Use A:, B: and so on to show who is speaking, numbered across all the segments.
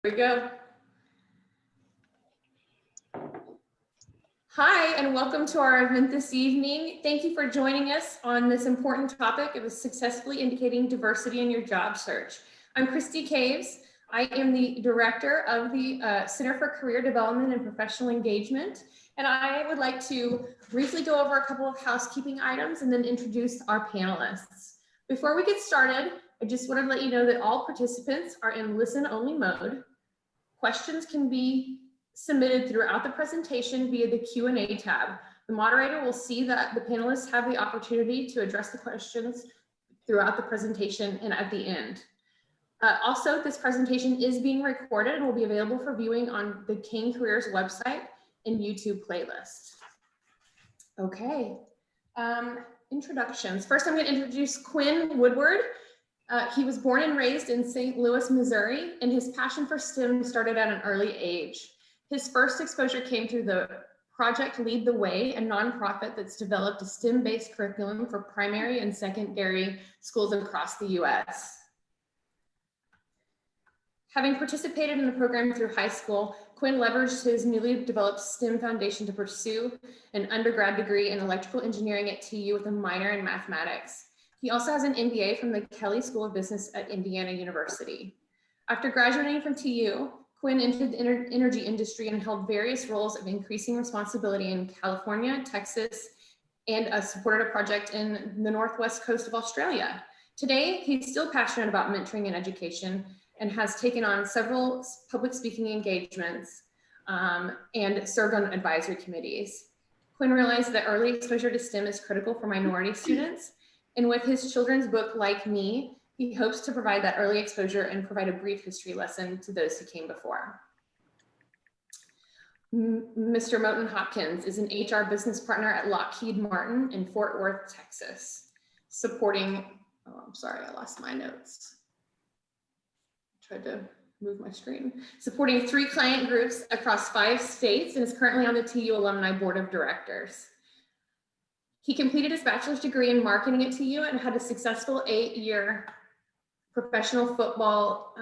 A: we go. Hi, and welcome to our event this evening. Thank you for joining us on this important topic of successfully indicating diversity in your job search. I'm Christy Caves. I am the director of the Center for Career Development and Professional Engagement, and I would like to briefly go over a couple of housekeeping items and then introduce our panelists. Before we get started, I just want to let you know that all participants are in listen-only mode. Questions can be submitted throughout the presentation via the Q&A tab. The moderator will see that the panelists have the opportunity to address the questions throughout the presentation and at the end. Also, this presentation is being recorded and will be available for viewing on the King Careers website and YouTube playlist. Okay, introductions. First, I'm going to introduce Quinn Woodard. He was born and raised in St. Louis, Missouri, and his passion for STEM started at an early age. His first exposure came through the Project Lead the Way, a nonprofit that's developed a STEM-based curriculum for primary and secondary schools across the U.S. Having participated in the program through high school, Quinn leveraged his newly developed STEM foundation to pursue an undergrad degree in electrical engineering at TU with a minor in mathematics. He also has an MBA from the Kelley School of Business at Indiana University. After graduating from TU, Quinn entered the energy industry and held various roles of increasing responsibility in California, Texas, and supported a project in the northwest coast of Australia. Today, he's still passionate about mentoring and education and has taken on several public speaking engagements and served on advisory committees. Quinn realized that early exposure to STEM is critical for minority students, and with his children's book, Like Me, he hopes to provide that early exposure and provide a brief history lesson to those who came before. Mr. Moton Hopkins is an HR business partner at Lockheed Martin in Fort Worth, Texas, supporting, oh, I'm sorry, I lost my notes. Tried to move my screen. Supporting 3 client groups across 5 states and is currently on the TU Alumni Board of Directors. He completed his bachelor's degree in marketing at TU and had a successful 8-year professional football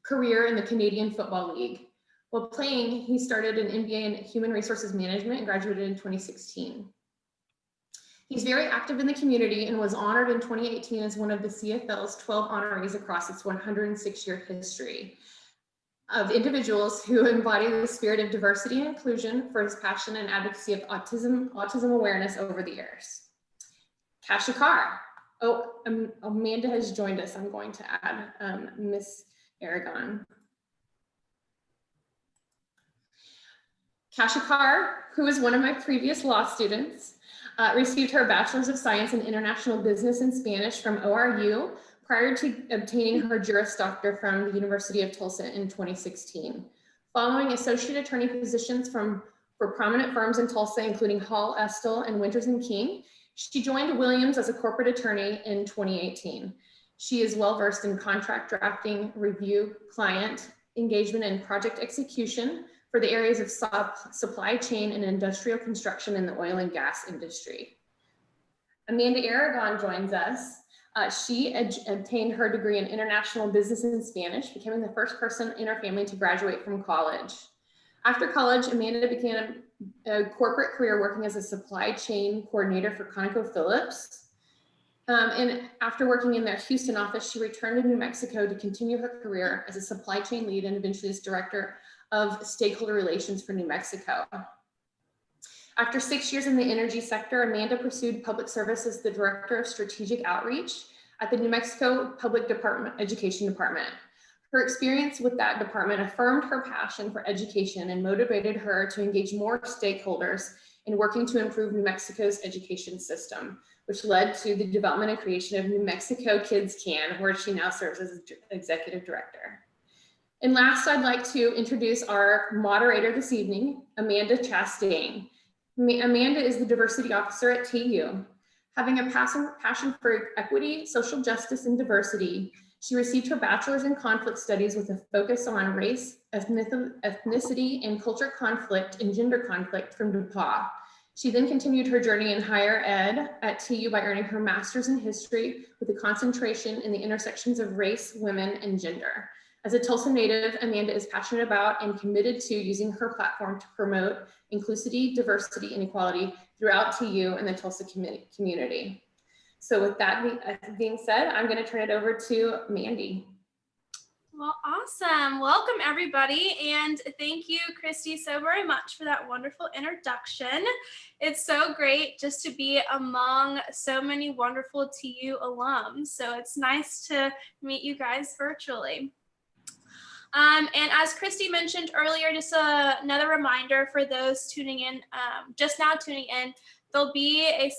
A: career in the Canadian Football League. While playing, he started an MBA in Human Resources Management and graduated in 2016. He's very active in the community and was honored in 2018 as one of the CFL's 12 honorees across its 106-year history of individuals who embody the spirit of diversity and inclusion for his passion and advocacy of autism awareness over the years. Cassia Carr. Oh, Amanda has joined us. I'm going to add Miss Aragon. Cassia Carr, who is one of my previous law students, received her Bachelor's of Science in International Business and Spanish from ORU prior to obtaining her Juris Doctor from the University of Tulsa in 2016. Following associate attorney positions for prominent firms in Tulsa, including Hall, Estill, and Winters & King, she joined Williams as a corporate attorney in 2018. She is well-versed in contract drafting, review, client engagement, and project execution for the areas of supply chain and industrial construction in the oil and gas industry. Amanda Aragon joins us. She obtained her degree in International Business and Spanish, becoming the first person in her family to graduate from college. After college, Amanda began a corporate career working as a supply chain coordinator for ConocoPhillips. And after working in their Houston office, she returned to New Mexico to continue her career as a supply chain lead and eventually as director of stakeholder relations for New Mexico. After 6 years in the energy sector, Amanda pursued public service as the director of strategic outreach at the New Mexico Public Education Department. Her experience with that department affirmed her passion for education and motivated her to engage more stakeholders in working to improve New Mexico's education system, which led to the development and creation of NewMexicoKidsCAN, where she now serves as executive director. And last, I'd like to introduce our moderator this evening, Amanda Chastain. Amanda is the diversity officer at TU. Having a passion for equity, social justice, and diversity, she received her bachelor's in conflict studies with a focus on race, ethnicity, and culture conflict and gender conflict from DePauw. She then continued her journey in higher ed at TU by earning her master's in history with a concentration in the intersections of race, women, and gender. As a Tulsa native, Amanda is passionate about and committed to using her platform to promote inclusivity, diversity, and equality throughout TU and the Tulsa community. So with that being said, I'm going to turn it over to Mandy.
B: Well, awesome. Welcome, everybody. And thank you, Christy, so very much for that wonderful introduction. It's so great just to be among so many wonderful TU alums. So it's nice to meet you guys virtually. And as Christy mentioned earlier, just another reminder for those tuning in, just now tuning in, there'll be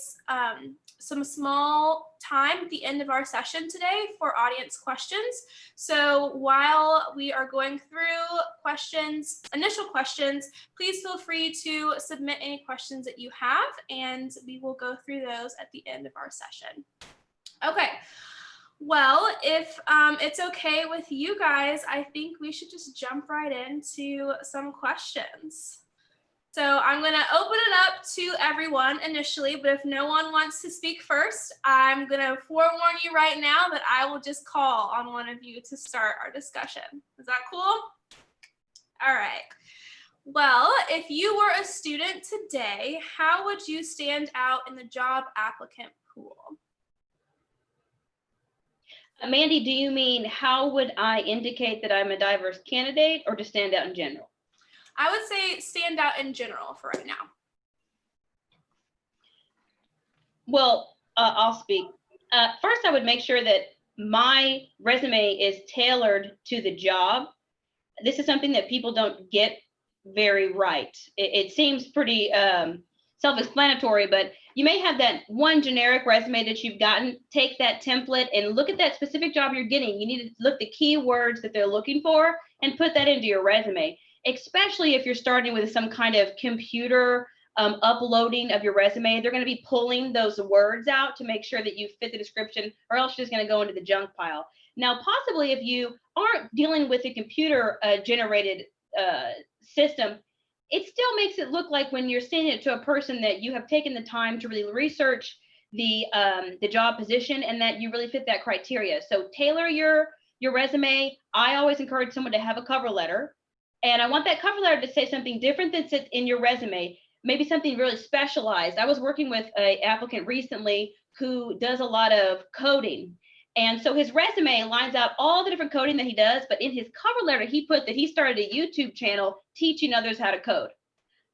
B: some small time at the end of our session today for audience questions. So while we are going through questions, initial questions, please feel free to submit any questions that you have, and we will go through those at the end of our session. Okay. Well, if it's okay with you guys, I think we should just jump right into some questions. So I'm going to open it up to everyone initially, but if no one wants to speak first, I'm going to forewarn you right now that I will just call on one of you to start our discussion. Is that cool? All right. Well, if you were a student today, how would you stand out in the job applicant pool?
C: Mandy, do you mean how would I indicate that I'm a diverse candidate, or to stand out in general?
B: I would say stand out in general for right now.
C: Well, I'll speak. First, I would make sure that my resume is tailored to the job. This is something that people don't get very right. It seems pretty self-explanatory, but you may have that one generic resume that you've gotten. Take that template and look at that specific job you're getting. You need to look the keywords that they're looking for and put that into your resume, especially if you're starting with some kind of computer uploading of your resume. They're going to be pulling those words out to make sure that you fit the description, or else you're just going to go into the junk pile. Now, possibly if you aren't dealing with a computer generated system, it still makes it look like when you're sending it to a person that you have taken the time to really research the job position and that you really fit that criteria. So tailor your resume. I always encourage someone to have a cover letter, and I want that cover letter to say something different than sits in your resume, maybe something really specialized. I was working with an applicant recently who does a lot of coding. And so his resume lines out all the different coding that he does, but in his cover letter, he put that he started a YouTube channel teaching others how to code.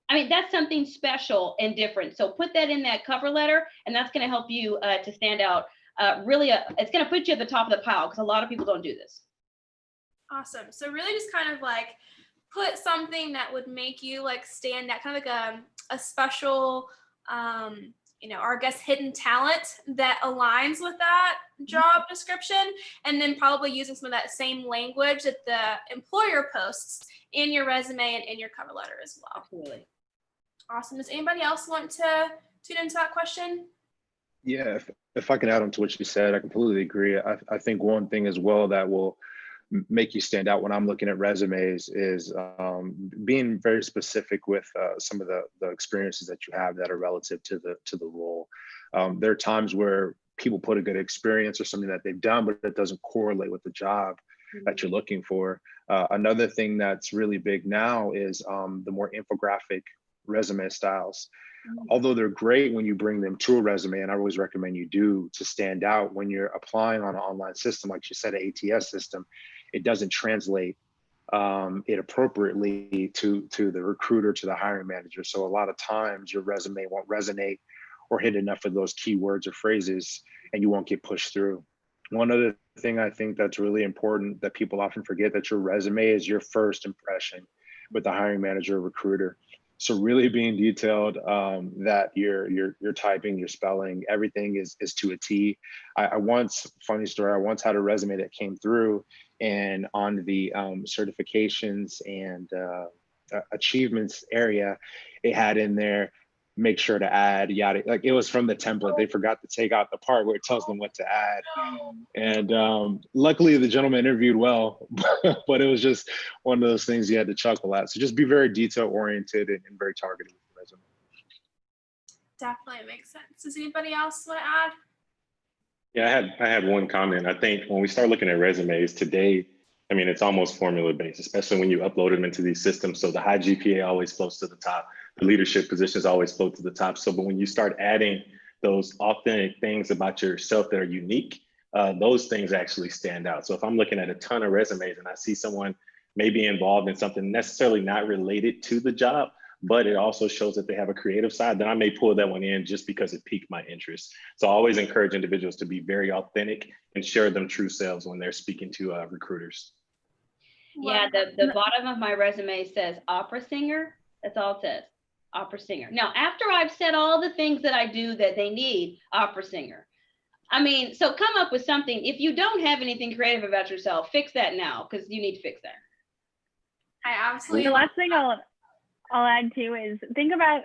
C: I mean, that's something special and different. So put that in that cover letter, and that's going to help you to stand out. It's going to put you at the top of the pile because a lot of people don't do this.
B: Awesome. So really just kind of like put something that would make you like stand out, kind of like a special, or I guess hidden talent that aligns with that job description, and then probably using some of that same language that the employer posts in your resume and in your cover letter as well.
C: Absolutely.
B: Awesome. Does anybody else want to tune into that question?
D: Yeah, if I can add on to what you said, I completely agree. I think one thing as well that will make you stand out when I'm looking at resumes is being very specific with some of the experiences that you have that are relative to the role. There are times where people put a good experience or something that they've done, but it doesn't correlate with the job that you're looking for. Another thing that's really big now is the more infographic resume styles. Although they're great when you bring them to a resume, and I always recommend you do to stand out when you're applying on an online system, like you said, an ATS system, it doesn't translate it appropriately to the recruiter, to the hiring manager. So a lot of times your resume won't resonate or hit enough of those keywords or phrases, and you won't get pushed through. One other thing I think that's really important that people often forget, that your resume is your first impression with the hiring manager or recruiter. So really being detailed, that you're typing, your spelling, everything is to a T. I once, funny story, I once had a resume that came through, and on the certifications and achievements area, it had in there, make sure to add yada, like it was from the template. They forgot to take out the part where it tells them what to add. And luckily the gentleman interviewed well, but it was just one of those things you had to chuckle at. So just be very detail oriented and very targeted with the resume.
B: Definitely makes sense. Does anybody else want to add?
E: Yeah, I had one comment. I think when we start looking at resumes today, I mean, it's almost formula based, especially when you upload them into these systems. So the high GPA always floats to the top. The leadership positions always float to the top. So, but when you start adding those authentic things about yourself that are unique, those things actually stand out. So if I'm looking at a ton of resumes and I see someone maybe involved in something necessarily not related to the job, but it also shows that they have a creative side, then I may pull that one in just because it piqued my interest. So I always encourage individuals to be very authentic and share them true selves when they're speaking to recruiters.
C: Yeah, the bottom of my resume says opera singer. That's all it says, opera singer. Now, after I've said all the things that I do that they need, opera singer. I mean, so come up with something. If you don't have anything creative about yourself, fix that now, because you need to fix that.
B: I absolutely.
F: The last thing I'll add too is think about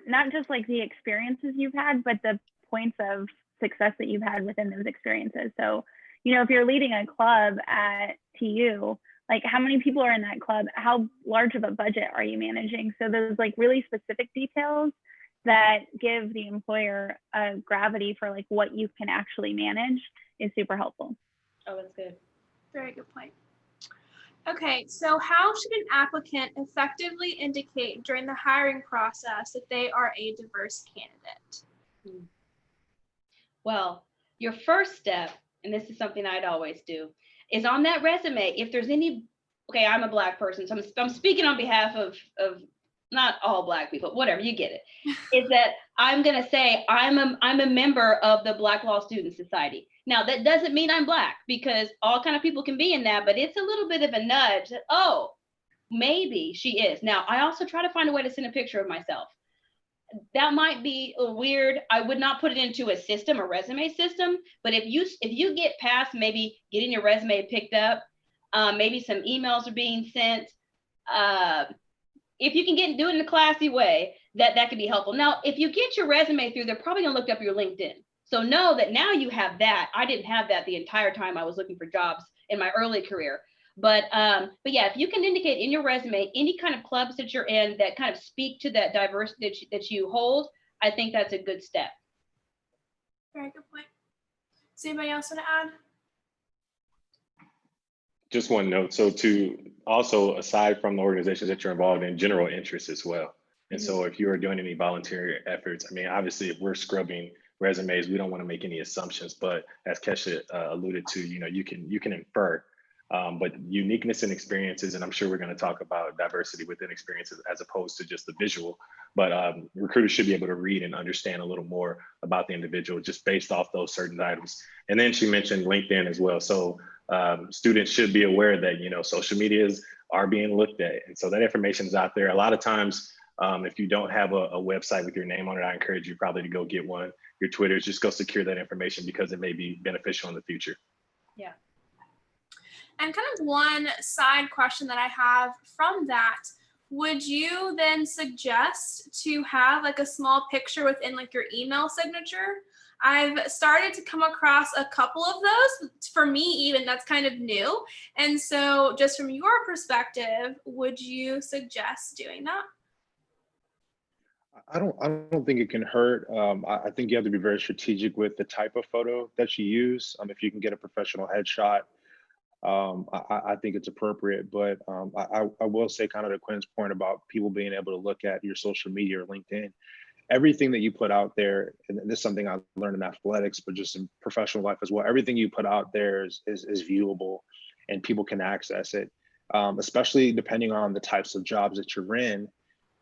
F: not just like the experiences you've had, but the points of success that you've had within those experiences. So, you know, if you're leading a club at TU, like how many people are in that club? How large of a budget are you managing? So those like really specific details that give the employer a gravity for like what you can actually manage is super helpful.
C: Oh, that's good.
B: Very good point. Okay, so how should an applicant effectively indicate during the hiring process that they are a diverse candidate?
C: Well, your first step, and this is something I'd always do, is on that resume, if there's any, okay, I'm a Black person, so I'm speaking on behalf of not all Black people, whatever, you get it, is that I'm gonna say I'm a member of the Black Law Student Society. Now, that doesn't mean I'm Black, because all kind of people can be in that, but it's a little bit of a nudge that, oh, maybe she is. Now, I also try to find a way to send a picture of myself. That might be weird. I would not put it into a system, a resume system, but if you get past maybe getting your resume picked up, maybe some emails are being sent, if you can do it in a classy way, that could be helpful. Now, if you get your resume through, they're probably gonna look up your LinkedIn. So know that now you have that. I didn't have that the entire time I was looking for jobs in my early career. But yeah, if you can indicate in your resume any kind of clubs that you're in that kind of speak to that diversity that you hold, I think that's a good step.
B: Very good point. Does anybody else want to add?
E: Just one note. So to also, aside from the organizations that you're involved in, general interests as well. And so if you are doing any volunteer efforts, I mean, obviously if we're scrubbing resumes, we don't want to make any assumptions, but as Kesha alluded to, you know, you can infer, but uniqueness and experiences, and I'm sure we're going to talk about diversity within experiences as opposed to just the visual, but recruiters should be able to read and understand a little more about the individual just based off those certain items. And then she mentioned LinkedIn as well. So students should be aware that, you know, social medias are being looked at. And so that information is out there. A lot of times, if you don't have a website with your name on it, I encourage you probably to go get one. Your Twitters, just go secure that information because it may be beneficial in the future.
B: Yeah. And kind of one side question that I have from that, would you then suggest to have like a small picture within like your email signature? I've started to come across a couple of those. For me, even that's kind of new. And so just from your perspective, would you suggest doing that?
D: I don't think it can hurt. I think you have to be very strategic with the type of photo that you use. If you can get a professional headshot, I think it's appropriate. But I will say, kind of to Quinn's point about people being able to look at your social media or LinkedIn, everything that you put out there, and this is something I learned in athletics, but just in professional life as well, everything you put out there is viewable and people can access it, especially depending on the types of jobs that you're in.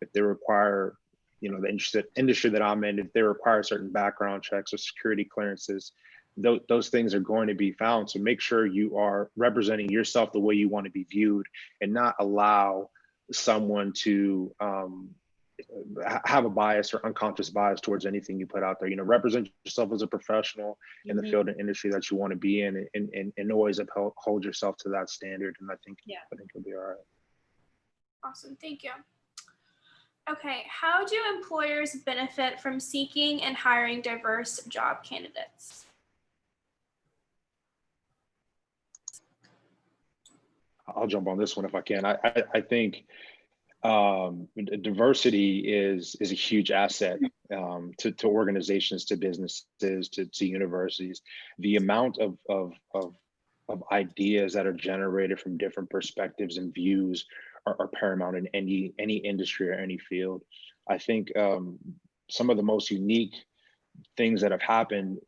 D: If they require, you know, the industry that I'm in, if they require certain background checks or security clearances, those things are going to be found. So make sure you are representing yourself the way you want to be viewed and not allow someone to have a bias or unconscious bias towards anything you put out there. You know, represent yourself as a professional in the field and industry that you want to be in, and always hold yourself to that standard. And I think you'll be all right.
B: Awesome, thank you. Okay, how do employers benefit from seeking and hiring diverse job candidates?
D: I'll jump on this one if I can. I think diversity is a huge asset to organizations, to businesses, to universities. The amount of of ideas that are generated from different perspectives and views are paramount in any industry or any field. I think some of the most unique things that have happened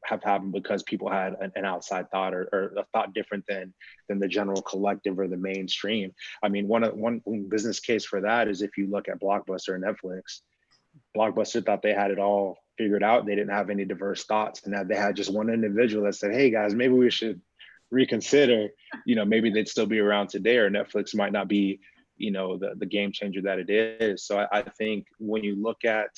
D: because people had an outside thought or a thought different than the general collective or the mainstream. I mean, one business case for that is if you look at Blockbuster and Netflix. Blockbuster thought they had it all figured out. They didn't have any diverse thoughts, and that they had just one individual that said, "Hey guys, maybe we should reconsider." Maybe they'd still be around today, or Netflix might not be, the game changer that it is. So I think when you look at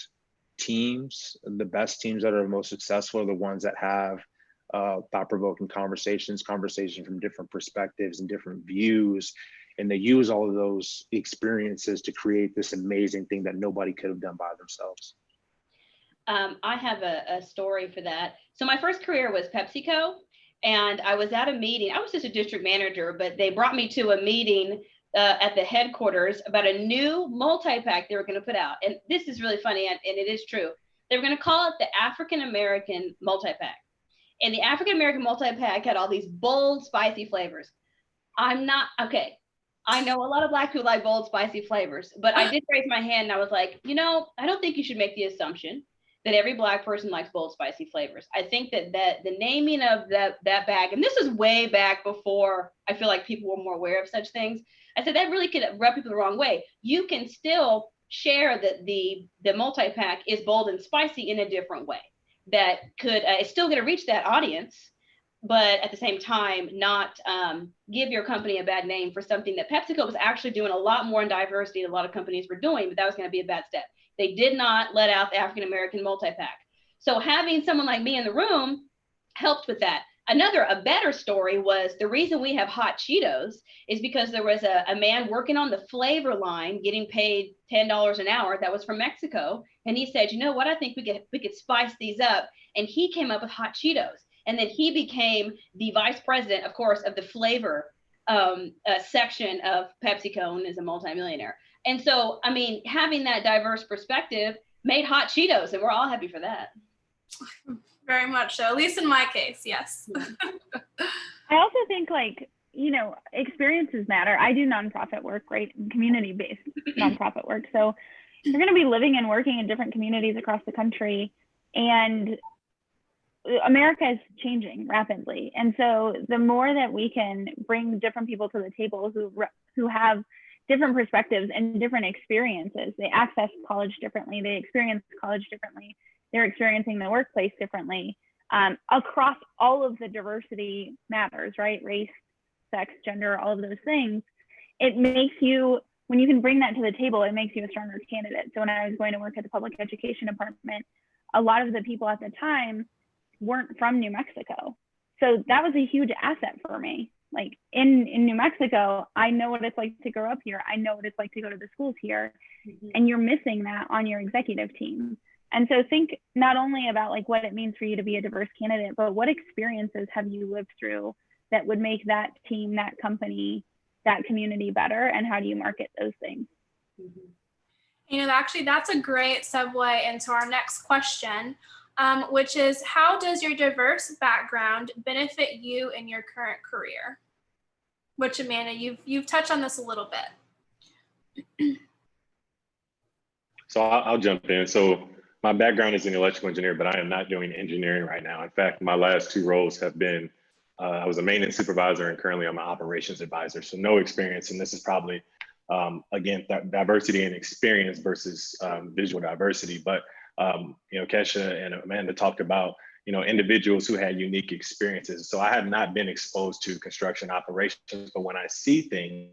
D: teams, the best teams that are most successful are the ones that have thought-provoking conversations from different perspectives and different views. And they use all of those experiences to create this amazing thing that nobody could have done by themselves.
C: I have a story for that. So my first career was PepsiCo, and I was at a meeting. I was just a district manager, but they brought me to a meeting at the headquarters about a new multi-pack they were going to put out. And this is really funny, and it is true. They were going to call it the African-American multi-pack. And the African-American multi-pack had all these bold, spicy flavors. I know a lot of Black people like bold, spicy flavors, but I did raise my hand and I was like, I don't think you should make the assumption that every Black person likes bold, spicy flavors. I think that the naming of that bag, and this is way back before I feel like people were more aware of such things. I said that really could rub people the wrong way. You can still share that the multi-pack is bold and spicy in a different way that could, it's still going to reach that audience, but at the same time, not give your company a bad name for something that PepsiCo was actually doing a lot more in diversity than a lot of companies were doing, but that was going to be a bad step. They did not let out the African-American multi-pack. So having someone like me in the room helped with that. A better story was the reason we have hot Cheetos is because there was a man working on the flavor line getting paid $10 an hour that was from Mexico. And he said, what, I think we could spice these up. And he came up with hot Cheetos. And then he became the vice president, of course, of the flavor section of PepsiCo and is a multimillionaire. And so, I mean, having that diverse perspective made hot Cheetos, and we're all happy for that.
B: Very much so, at least in my case, yes.
F: I also think experiences matter. I do nonprofit work, right? Community-based nonprofit work. So you're going to be living and working in different communities across the country, and America is changing rapidly. And so the more that we can bring different people to the table who have different perspectives and different experiences, they access college differently, they experience college differently, they're experiencing the workplace differently, across all of the diversity matters, right? Race, sex, gender, all of those things. It makes you, when you can bring that to the table, it makes you a stronger candidate. So when I was going to work at the public education department, a lot of the people at the time weren't from New Mexico. So that was a huge asset for me. Like in New Mexico, I know what it's like to grow up here. I know what it's like to go to the schools here. Mm-hmm. And you're missing that on your executive team. And so think not only about what it means for you to be a diverse candidate, but what experiences have you lived through that would make that team, that company, that community better, and how do you market those things?
B: Mm-hmm. Actually, that's a great segue into our next question, which is, how does your diverse background benefit you in your current career? Which, Amanda, you've touched on this a little bit.
E: So I'll jump in. So my background is an electrical engineer, but I am not doing engineering right now. In fact, my last two roles have been, I was a maintenance supervisor and currently I'm an operations advisor. So no experience. And this is probably, again, diversity and experience versus visual diversity. But, Cassia and Amanda talked about, individuals who had unique experiences. So I have not been exposed to construction operations, but when I see things,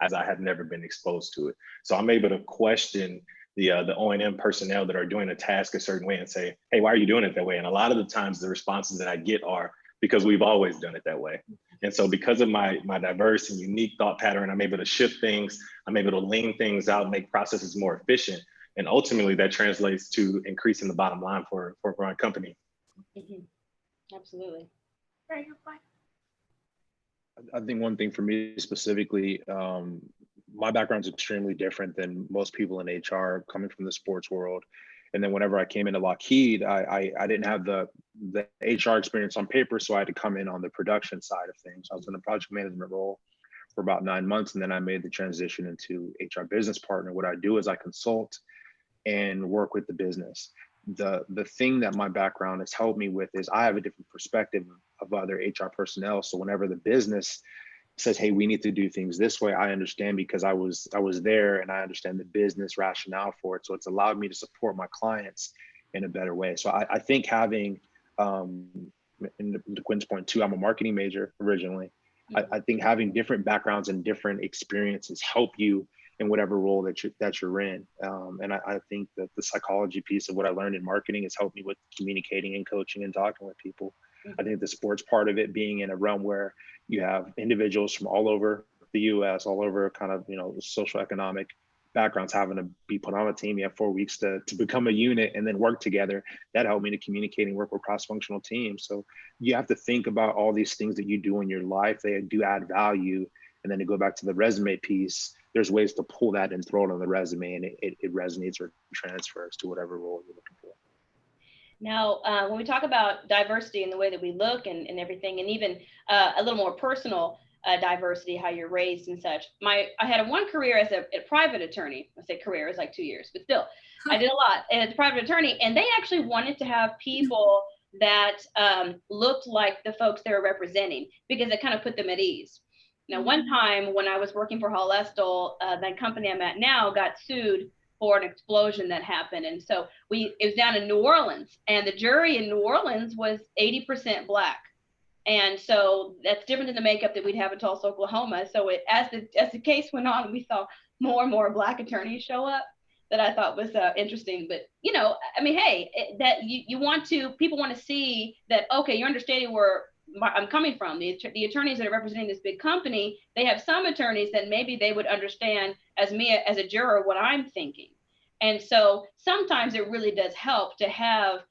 E: as I have never been exposed to it. So I'm able to question the O&M personnel that are doing a task a certain way and say, hey, why are you doing it that way? And a lot of the times the responses that I get are because we've always done it that way. And so because of my diverse and unique thought pattern, I'm able to shift things, I'm able to lean things out, make processes more efficient. And ultimately that translates to increasing the bottom line for our company.
C: Mm-hmm. Absolutely.
B: Very good point.
D: I think one thing for me specifically, my background is extremely different than most people in HR coming from the sports world. And then whenever I came into Lockheed, I didn't have the HR experience on paper, so I had to come in on the production side of things. I was in a project management role for about 9 months, and then I made the transition into HR business partner. What I do is I consult and work with the business. The thing that my background has helped me with is I have a different perspective of other HR personnel. So whenever the business says, hey, we need to do things this way, I understand because I was there and I understand the business rationale for it. So it's allowed me to support my clients in a better way. So I think having, in Quinn's point too, I'm a marketing major originally. I think having different backgrounds and different experiences help you in whatever role that you're in. And I think that the psychology piece of what I learned in marketing has helped me with communicating and coaching and talking with people. I think the sports part of it, being in a realm where you have individuals from all over the US, all over kind of, social economic backgrounds having to be put on a team. You have 4 weeks to become a unit and then work together. That helped me to communicate and work with cross-functional teams. So you have to think about all these things that you do in your life. They do add value. And then to go back to the resume piece, there's ways to pull that and throw it on the resume, and it resonates or transfers to whatever role you're looking for.
C: Now, when we talk about diversity in the way that we look and everything, and even a little more personal diversity, how you're raised and such. I had one career as a private attorney. I say career, it's like 2 years, but still, I did a lot as a private attorney, and they actually wanted to have people that looked like the folks they were representing because it kind of put them at ease. Now, one time when I was working for Hall Estel, that company I'm at now got sued for an explosion that happened. And so it was down in New Orleans, and the jury in New Orleans was 80% Black. And so that's different than the makeup that we'd have in Tulsa, Oklahoma. So as the case went on, we saw more and more Black attorneys show up that I thought was interesting. But, hey, that people want to see that, okay, you're understanding where I'm coming from. The attorneys that are representing this big company, they have some attorneys that maybe they would understand as me as a juror what I'm thinking. And so sometimes it really does help to have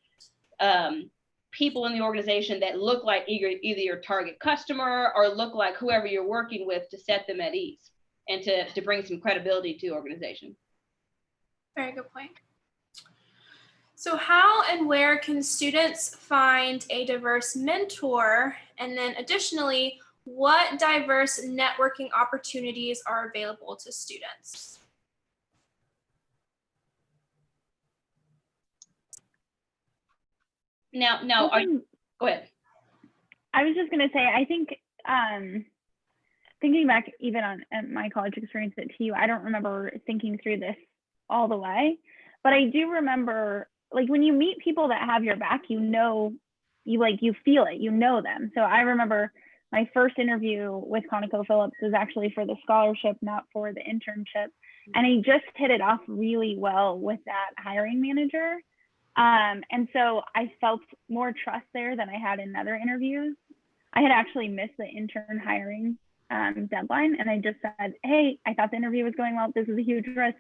C: people in the organization that look like either your target customer or look like whoever you're working with, to set them at ease and to bring some credibility to the organization.
B: Very good point. So how and where can students find a diverse mentor? And then additionally, what diverse networking opportunities are available to students?
C: Now, go ahead.
F: I was just going to say, I think thinking back even on my college experience at TU, I don't remember thinking through this all the way, but I do remember, like, when you meet people that have your back, you feel it, them. So I remember my first interview with ConocoPhillips was actually for the scholarship, not for the internship. And I just hit it off really well with that hiring manager. And so I felt more trust there than I had in other interviews. I had actually missed the intern hiring deadline, and I just said, hey, I thought the interview was going well. This is a huge risk.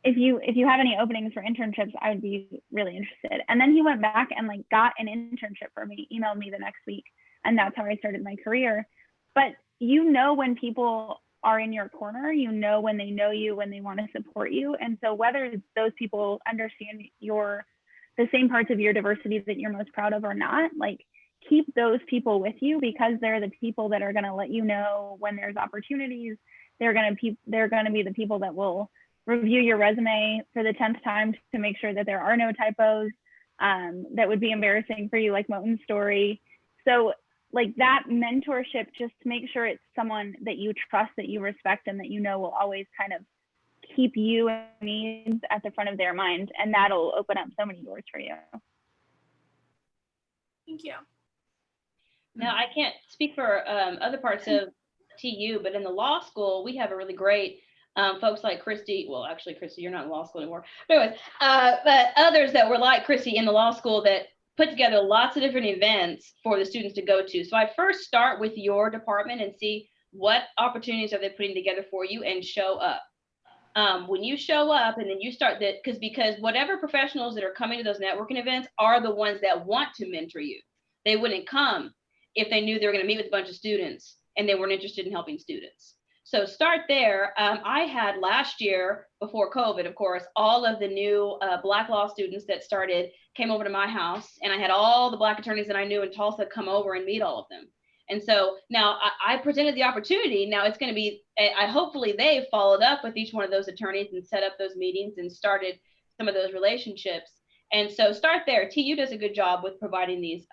F: If you have any openings for internships, I would be really interested. And then he went back and got an internship for me, emailed me the next week. And that's how I started my career. But when people are in your corner, when they know you, when they want to support you. And so whether those people understand the same parts of your diversity that you're most proud of or not, keep those people with you, because they're the people that are going to let you know when there's opportunities. They're going to be the people that will review your resume for the 10th time to make sure that there are no typos that would be embarrassing for you, like Moton's story. So that mentorship, just make sure it's someone that you trust, that you respect, and that will always kind of keep you and needs at the front of their mind, and that'll open up so many doors for you.
B: Thank you.
C: Now, I can't speak for other parts of TU, but in the law school, we have a really great folks like Christy. Well, actually, Christy, you're not in law school anymore. But anyways, but others that were like Christy in the law school that put together lots of different events for the students to go to. So I first start with your department and see what opportunities are they putting together for you, and show up. When you show up, and then you start that, because whatever professionals that are coming to those networking events are the ones that want to mentor you. They wouldn't come if they knew they were going to meet with a bunch of students and they weren't interested in helping students. So start there. I had last year, before COVID, of course, all of the new Black law students that came over to my house, and I had all the Black attorneys that I knew in Tulsa come over and meet all of them. And so now I presented the opportunity. Now it's going to be, hopefully they've followed up with each one of those attorneys and set up those meetings and started some of those relationships. And so start there. TU does a good job with providing these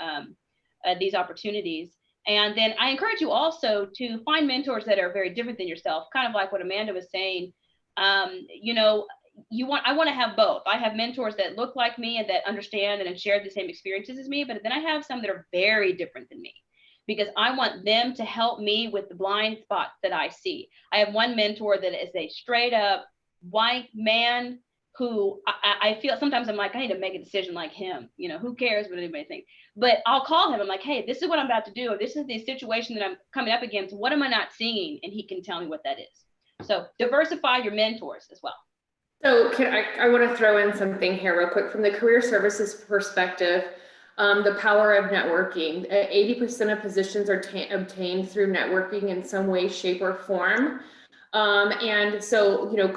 C: opportunities. And then I encourage you also to find mentors that are very different than yourself, kind of like what Amanda was saying. You know, I want to have both. I have mentors that look like me and that understand and have shared the same experiences as me, but then I have some that are very different than me, because I want them to help me with the blind spots that I see. I have one mentor that is a straight up white man who I feel sometimes I'm like, I need to make a decision like him. You know, who cares what anybody thinks? But I'll call him. I'm like, hey, this is what I'm about to do. Or this is the situation that I'm coming up against. What am I not seeing? And he can tell me what that is. So diversify your mentors as well.
A: So I want to throw in something here real quick from the career services perspective. The power of networking. 80% of positions are obtained through networking in some way, shape, or form. And so, you know,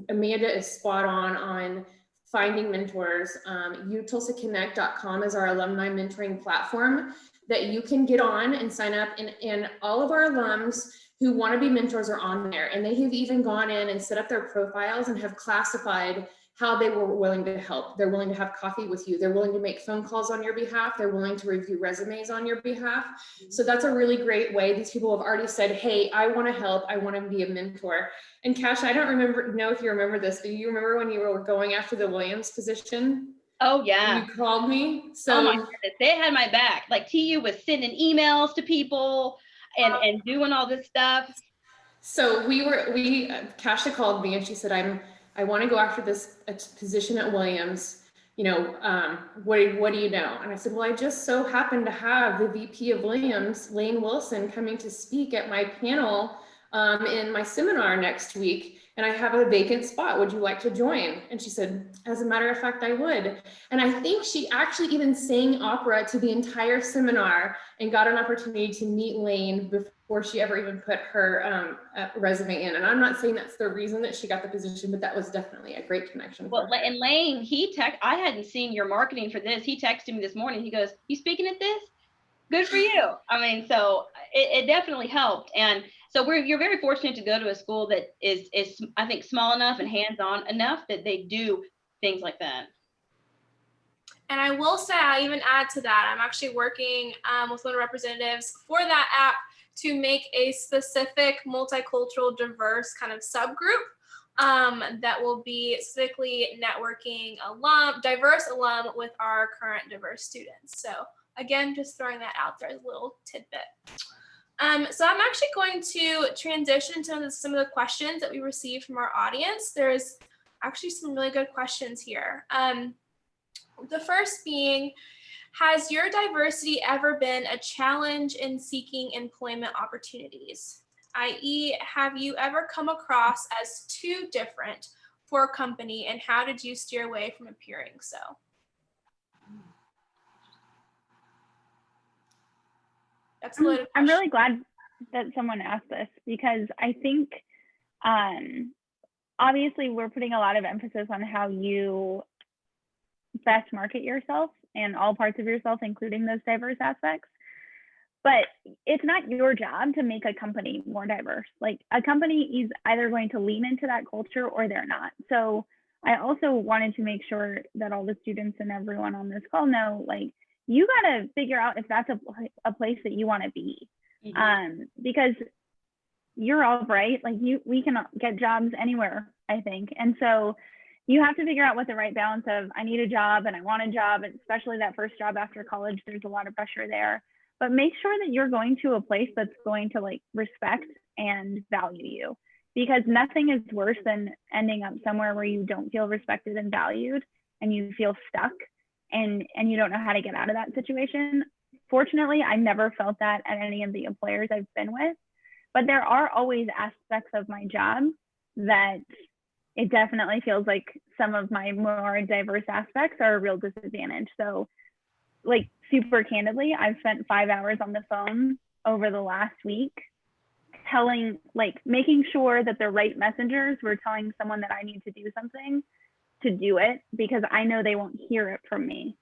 A: Amanda is spot on finding mentors. UTulsaConnect.com is our alumni mentoring platform that you can get on and sign up. And all of our alums who want to be mentors are on there. And they have even gone in and set up their profiles and have classified how they were willing to help. They're willing to have coffee with you. They're willing to make phone calls on your behalf. They're willing to review resumes on your behalf. So that's a really great way. These people have already said, hey, I want to help. I want to be a mentor. And Cassia, I don't know if you remember this, but you remember when you were going after the Williams position?
C: Oh yeah.
A: You called me. So
C: oh my goodness, they had my back. Like TU was sending emails to people and doing all this stuff.
A: So Cassia called me and she said, I want to go after this position at Williams. You know, what do you know? And I said, well, I just so happen to have the VP of Williams, Lane Wilson, coming to speak at my panel in my seminar next week. And I have a vacant spot. Would you like to join? And she said, as a matter of fact, I would. And I think she actually even sang opera to the entire seminar and got an opportunity to meet Lane before she ever even put her resume in. And I'm not saying that's the reason that she got the position, but that was definitely a great connection.
C: Well, and Lane, I hadn't seen your marketing for this. He texted me this morning. He goes, you speaking at this? Good for you. I mean, so it definitely helped. And so you're very fortunate to go to a school that is I think small enough and hands-on enough that they do things like that.
B: And I will say, I even add to that, I'm actually working with one of the representatives for that app to make a specific multicultural, diverse kind of subgroup that will be specifically networking diverse alum with our current diverse students. So again, just throwing that out there as a little tidbit. So I'm actually going to transition to some of the questions that we received from our audience. There's actually some really good questions here. The first being, has your diversity ever been a challenge in seeking employment opportunities? i.e., have you ever come across as too different for a company, and how did you steer away from appearing so? That's a little.
F: I'm really glad that someone asked this, because I think obviously we're putting a lot of emphasis on how you best market yourself and all parts of yourself, including those diverse aspects. But it's not your job to make a company more diverse. Like, a company is either going to lean into that culture or they're not. So I also wanted to make sure that all the students and everyone on this call know, like, you got to figure out if that's a place that you want to be. Mm-hmm. Because you're all bright, like we can get jobs anywhere, I think. And so you have to figure out what the right balance of, I need a job and I want a job, and especially that first job after college, there's a lot of pressure there. But make sure that you're going to a place that's going to like respect and value you, because nothing is worse than ending up somewhere where you don't feel respected and valued and you feel stuck and you don't know how to get out of that situation. Fortunately, I never felt that at any of the employers I've been with, but there are always aspects of my job that it definitely feels like some of my more diverse aspects are a real disadvantage. So, like, super candidly, I've spent 5 hours on the phone over the last week telling, like making sure that the right messengers were telling someone that I need to do something to do it, because I know they won't hear it from me.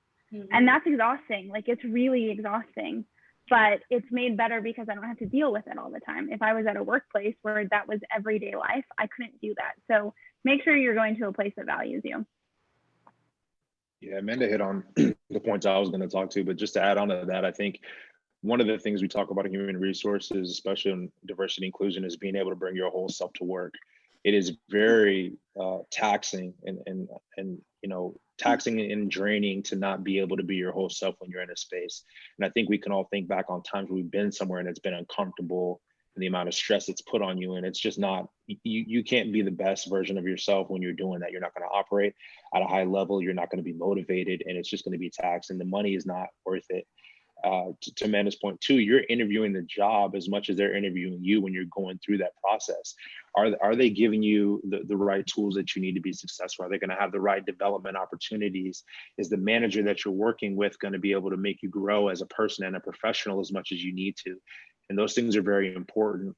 F: And that's exhausting. Like, it's really exhausting, but it's made better because I don't have to deal with it all the time. If I was at a workplace where that was everyday life, I couldn't do that. So make sure you're going to a place that values you.
D: Yeah, Amanda hit on the points I was going to talk to, but just to add on to that, I think one of the things we talk about in human resources, especially in diversity inclusion, is being able to bring your whole self to work. It is very taxing and taxing and draining to not be able to be your whole self when you're in a space. And I think we can all think back on times we've been somewhere and it's been uncomfortable, and the amount of stress it's put on you. And it's just not, you can't be the best version of yourself when you're doing that. You're not going to operate at a high level. You're not going to be motivated, and it's just going to be taxed, and the money is not worth it. To Amanda's point too, you're interviewing the job as much as they're interviewing you when you're going through that process. Are they giving you the right tools that you need to be successful? Are they going to have the right development opportunities? Is the manager that you're working with going to be able to make you grow as a person and a professional as much as you need to? And those things are very important.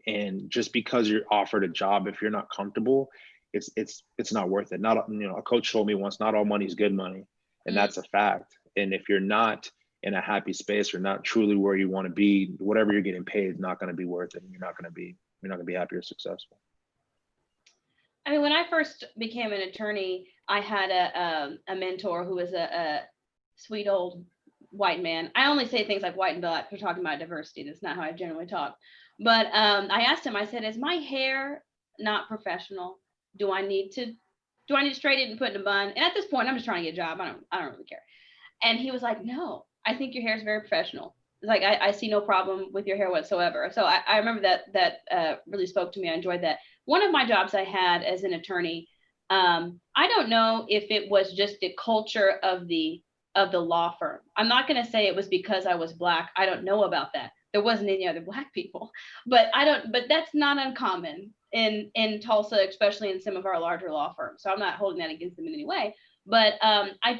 D: And just because you're offered a job, if you're not comfortable, it's not worth it. Not, a coach told me once, not all money is good money, and that's a fact. And if you're not in a happy space or not truly where you want to be, whatever you're getting paid is not going to be worth it. And you're not going to be happy or successful.
C: I mean, when I first became an attorney, I had a mentor who was a sweet old white man. I only say things like white and black for talking about diversity. That's not how I generally talk. But I asked him, I said, is my hair not professional? Do I need to straighten it and put in a bun? And at this point, I'm just trying to get a job. I don't really care. And he was like, no, I think your hair is very professional. Like, I see no problem with your hair whatsoever. So I remember that really spoke to me. I enjoyed that. One of my jobs I had as an attorney, I don't know if it was just the culture of the law firm. I'm not going to say it was because I was Black. I don't know about that. There wasn't any other Black people, but that's not uncommon in Tulsa, especially in some of our larger law firms. So I'm not holding that against them in any way, but I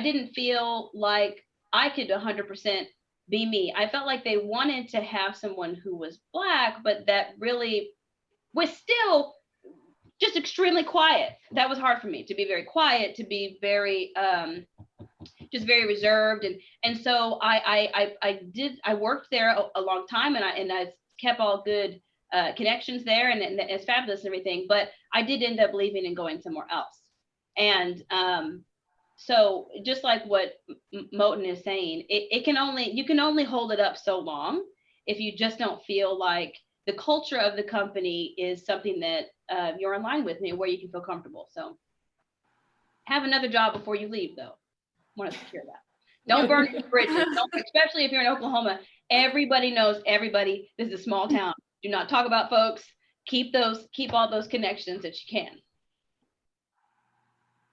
C: didn't feel like I could 100% be me. I felt like they wanted to have someone who was Black, but that really was still just extremely quiet. That was hard for me, to be very quiet, to be very just very reserved. And so I worked there a long time, and I kept all good connections there, and it's fabulous and everything, but I did end up leaving and going somewhere else. And so just like what Moton is saying, you can only hold it up so long if you just don't feel like the culture of the company is something that you're in line with and where you can feel comfortable. So have another job before you leave, though. I want to secure that. Don't burn any bridges, especially if you're in Oklahoma. Everybody knows everybody. This is a small town. Do not talk about folks. Keep all those connections that you can.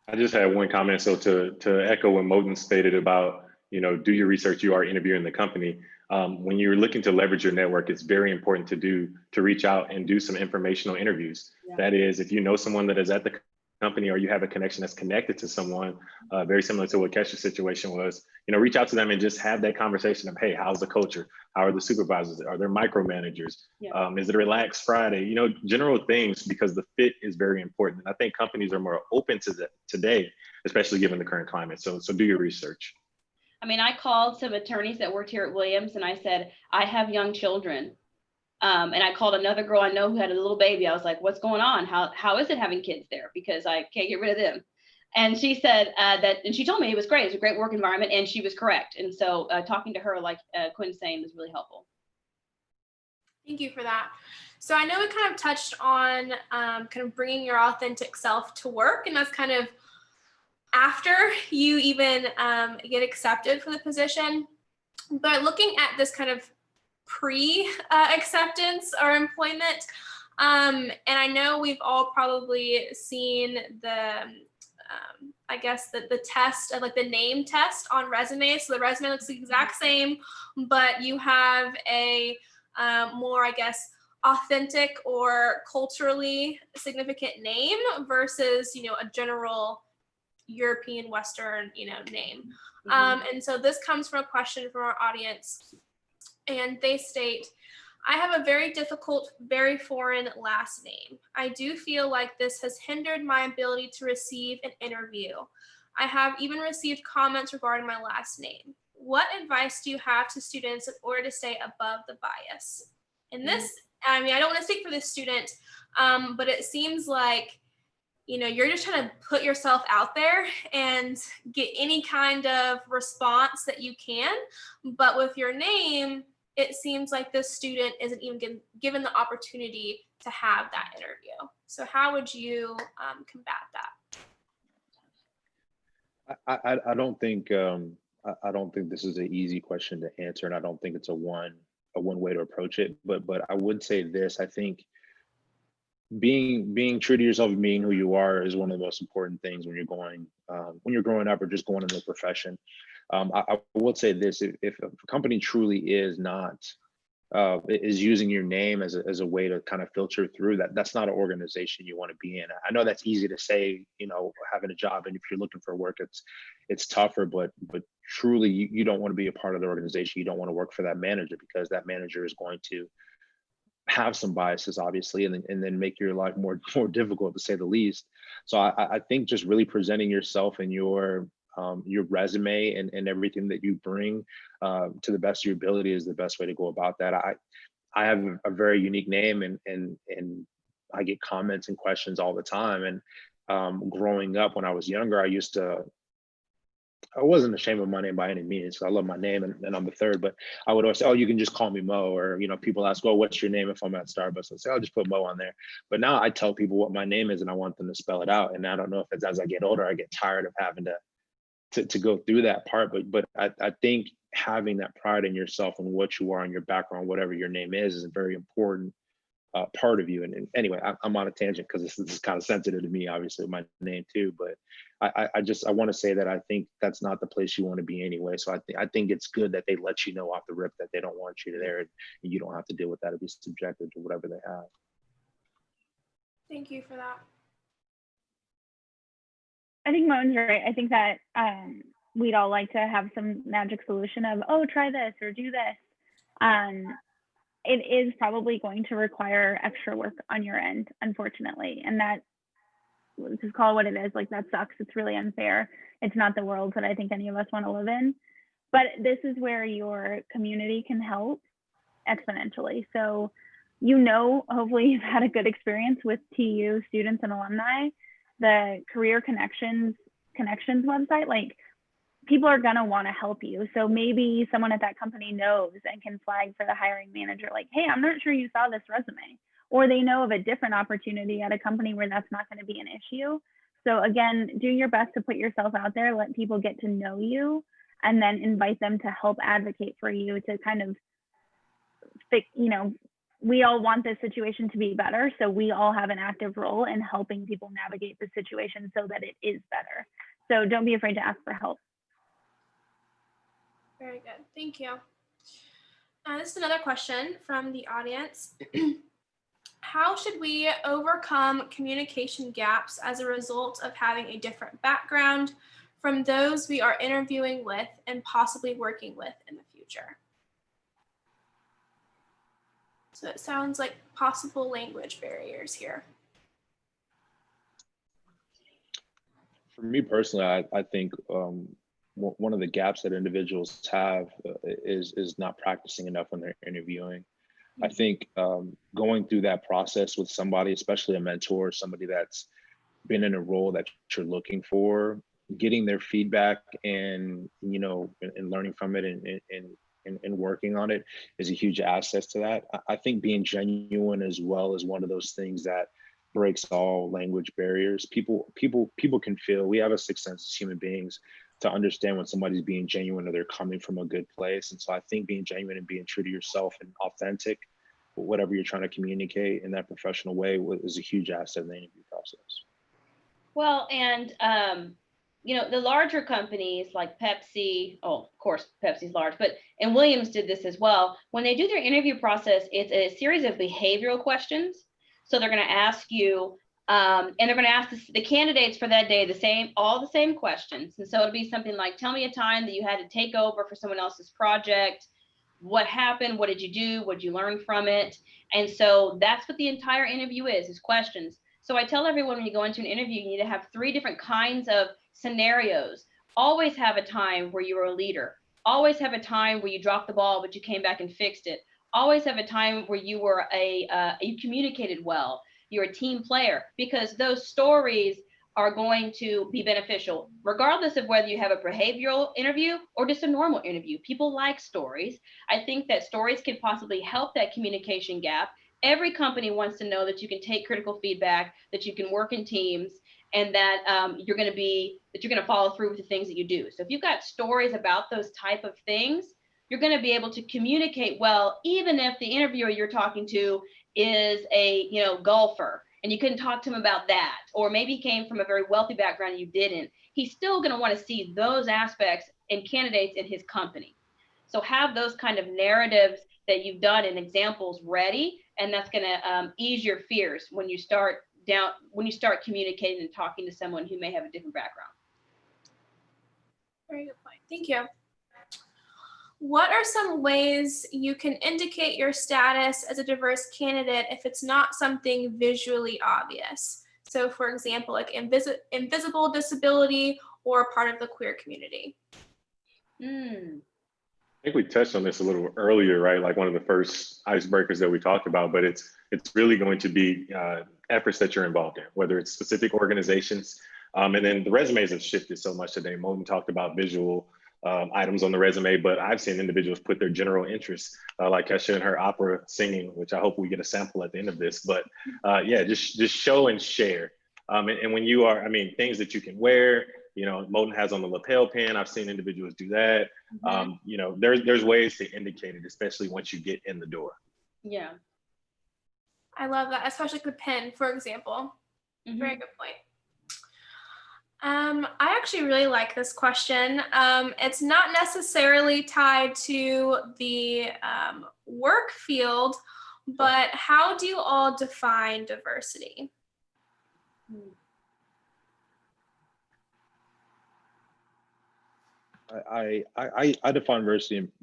E: I just had one comment. So to echo what Moton stated about, do your research, you are interviewing the company. When you're looking to leverage your network, it's very important to reach out and do some informational interviews. Yeah. That is, if you know someone that is at the company, or you have a connection that's connected to someone, very similar to what Cassia's situation was, reach out to them and just have that conversation of, hey, how's the culture? How are the supervisors? Are there micromanagers? Yeah. Is it a relaxed Friday? General things, because the fit is very important. And I think companies are more open to that today, especially given the current climate. So do your research.
C: I mean, I called some attorneys that worked here at Williams, and I said, I have young children. And I called another girl I know who had a little baby. I was like, what's going on? How is it having kids there? Because I can't get rid of them. And she said and she told me it was great. It's a great work environment, and she was correct. And so talking to her, like Quinn's saying, was really helpful.
B: Thank you for that. So I know we kind of touched on kind of bringing your authentic self to work, and that's kind of after you even get accepted for the position. But looking at this kind of pre-acceptance or employment, and I know we've all probably seen the I guess the test, like the name test on resumes. So the resume looks the exact same, but you have a more, I guess, authentic or culturally significant name versus, a general European Western, name. Mm-hmm. And so this comes from a question from our audience, and they state, I have a very difficult, very foreign last name. I do feel like this has hindered my ability to receive an interview. I have even received comments regarding my last name. What advice do you have to students in order to stay above the bias? And this, I mean, I don't want to speak for this student, but it seems like, you know, you're just trying to put yourself out there and get any kind of response that you can. But with your name, it seems like this student isn't even given the opportunity to have that interview. So how would you combat that?
D: I don't think I don't think this is an easy question to answer, and I don't think it's a one way to approach it. But I would say this: I think being true to yourself and being who you are is one of the most important things when you're growing up or just going into the profession. I would say this: if a company truly is not is using your name as a way to kind of filter through that's not an organization you want to be in. I know that's easy to say, you know, having a job, and if you're looking for work, it's tougher, but truly you don't want to be a part of the organization. You don't want to work for that manager, because that manager is going to have some biases, obviously, and then make your life more difficult, to say the least. So I think just really presenting yourself and your resume and everything that you bring to the best of your ability is the best way to go about that. I have a very unique name, and I get comments and questions all the time. And growing up, when I was younger, I wasn't ashamed of my name by any means. I love my name, and I'm the third, but I would always say, oh, you can just call me Mo. Or, you know, people ask, oh, what's your name if I'm at Starbucks? I say, I'll just put Mo on there. But now I tell people what my name is, and I want them to spell it out. And I don't know if it's as I get older, I get tired of having to go through that part. But I think having that pride in yourself and what you are and your background, whatever your name is a very important part of you. And anyway, I'm on a tangent because this is kind of sensitive to me, obviously, my name too. But I want to say that I think that's not the place you want to be anyway. So I think it's good that they let you know off the rip that they don't want you there, and you don't have to deal with that or be subjected to whatever they have.
B: Thank you for that.
F: I think Moton's right. I think that we'd all like to have some magic solution of, oh, try this or do this. It is probably going to require extra work on your end, unfortunately. And that, just call it what it is, like, that sucks. It's really unfair. It's not the world that I think any of us want to live in. But this is where your community can help exponentially. So, you know, hopefully you've had a good experience with TU students and alumni. The Career Connections website, like, people are going to want to help you. So maybe someone at that company knows and can flag for the hiring manager, like, hey, I'm not sure you saw this resume. Or they know of a different opportunity at a company where that's not going to be an issue. So again, do your best to put yourself out there, let people get to know you, and then invite them to help advocate for you to kind of fix, you know, we all want this situation to be better. So we all have an active role in helping people navigate the situation so that it is better. So don't be afraid to ask for help.
B: Very good. Thank you. This is another question from the audience. How should we overcome communication gaps as a result of having a different background from those we are interviewing with and possibly working with in the future? So it sounds like possible language barriers here.
D: For me personally, I think one of the gaps that individuals have is not practicing enough when they're interviewing. I think going through that process with somebody, especially a mentor, somebody that's been in a role that you're looking for, getting their feedback and, you know, and learning from it and working on it is a huge asset to that. I think being genuine as well is one of those things that breaks all language barriers. People can feel, we have a sixth sense as human beings to understand when somebody's being genuine or they're coming from a good place. And so I think being genuine and being true to yourself and authentic, whatever you're trying to communicate in that professional way, is a huge asset in the interview process.
C: Well, and you know, the larger companies like Pepsi, oh, of course, Pepsi's large, and Williams did this as well. When they do their interview process, it's a series of behavioral questions. So they're going to ask you, and they're going to ask the candidates for that day all the same questions. And so it'll be something like, tell me a time that you had to take over for someone else's project. what happened, what did you do, what did you learn from it? And so that's what the entire interview is questions. So I tell everyone when you go into an interview, you need to have 3 different kinds of scenarios. Always have a time where you were a leader. Always have a time where you dropped the ball, but you came back and fixed it. Always have a time where you were you communicated well. You're a team player, because those stories are going to be beneficial, regardless of whether you have a behavioral interview or just a normal interview. People like stories. I think that stories can possibly help that communication gap. Every company wants to know that you can take critical feedback, that you can work in teams, and that you're going to follow through with the things that you do. So if you've got stories about those type of things, you're going to be able to communicate well, even if the interviewer you're talking to is a golfer, and you couldn't talk to him about that, or maybe he came from a very wealthy background and you didn't. He's still going to want to see those aspects in candidates in his company. So have those kind of narratives that you've done and examples ready, and that's going to ease your fears when you start communicating and talking to someone who may have a different background.
B: Very good point. Thank you. What are some ways you can indicate your status as a diverse candidate if it's not something visually obvious? So for example, like invisible disability or part of the queer community.
E: I think we touched on this a little earlier, right? Like one of the first icebreakers that we talked about, but it's really going to be efforts that you're involved in, whether it's specific organizations. And then the resumes have shifted so much today. Moton talked about visual items on the resume, but I've seen individuals put their general interests, like Cassia and her opera singing, which I hope we get a sample at the end of this. But yeah, just show and share. And when you are, things that you can wear, Moton has on the lapel pin. I've seen individuals do that. There's ways to indicate it, especially once you get in the door.
C: Yeah.
B: I love that, especially the pin, for example. Very good point. I actually really like this question. It's not necessarily tied to the work field, but how do you all define diversity?
D: I define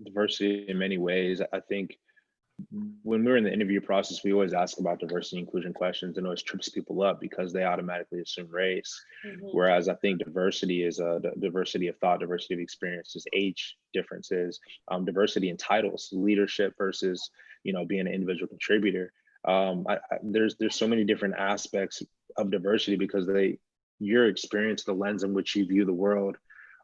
D: diversity in many ways. I think when we're in the interview process, we always ask about diversity and inclusion questions, and it always trips people up because they automatically assume race. Whereas I think diversity is a diversity of thought, diversity of experiences, age differences, diversity in titles, leadership versus being an individual contributor. There's so many different aspects of diversity because your experience, the lens in which you view the world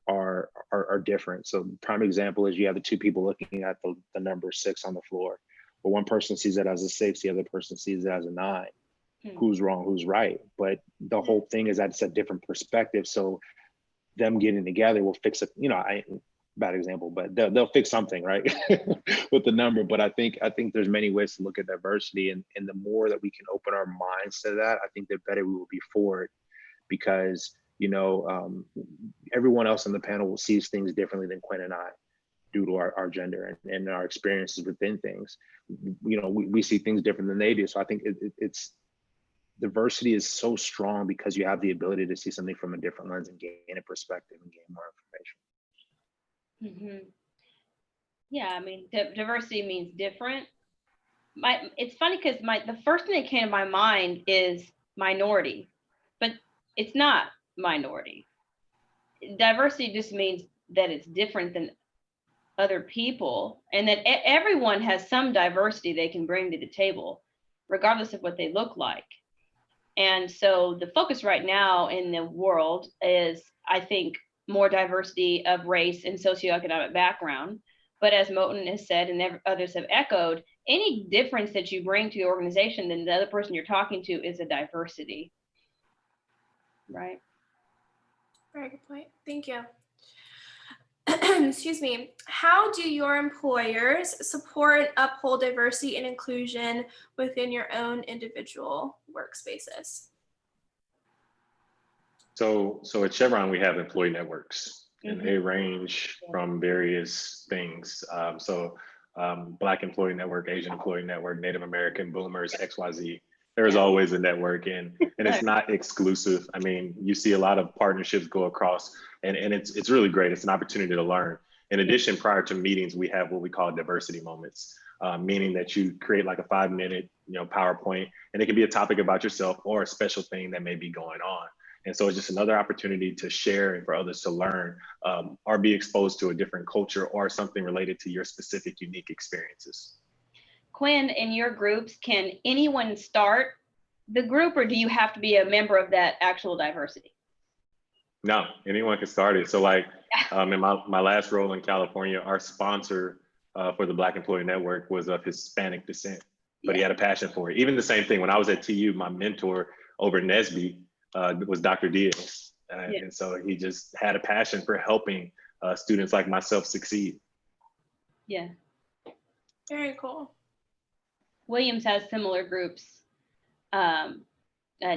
D: are different. So prime example is you have the 2 people looking at the number 6 on the floor. But one person sees it as a 6, the other person sees it as a 9. Who's wrong, who's right? But the whole thing is that it's a different perspective. So them getting together will fix it. Bad example, but they'll fix something, right? With the number. But I think there's many ways to look at diversity, and the more that we can open our minds to that, I think the better we will be for it, because everyone else on the panel sees things differently than Quinn and I, due to our gender and our experiences within things. We see things different than they do. So I think it's diversity is so strong because you have the ability to see something from a different lens and gain a perspective and gain more information.
C: Yeah, diversity means different. It's funny because the first thing that came to my mind is minority, but it's not minority. Diversity just means that it's different than other people, and that everyone has some diversity they can bring to the table, regardless of what they look like. And so the focus right now in the world is, I think, more diversity of race and socioeconomic background. But as Moton has said, and others have echoed, any difference that you bring to the organization than the other person you're talking to is a diversity, right?
B: Very good point. Thank you. Excuse me. How do your employers support and uphold diversity and inclusion within your own individual workspaces?
E: So at Chevron, we have employee networks, and they range from various things. Black employee network, Asian employee network, Native American, boomers, XYZ. There's always a network, and it's not exclusive. You see a lot of partnerships go across, and it's really great. It's an opportunity to learn. In addition, prior to meetings, we have what we call diversity moments, meaning that you create like a 5-minute, PowerPoint, and it can be a topic about yourself or a special thing that may be going on. And so it's just another opportunity to share and for others to learn or be exposed to a different culture or something related to your specific unique experiences.
C: Quinn, in your groups, can anyone start the group, or do you have to be a member of that actual diversity?
E: No, anyone can start it. So like in my last role in California, our sponsor for the Black Employee Network was of Hispanic descent, but he had a passion for it. Even the same thing, when I was at TU, my mentor over NSBE was Dr. Diaz. And so he just had a passion for helping students like myself succeed.
C: Yeah.
B: Very cool.
C: Williams has similar groups,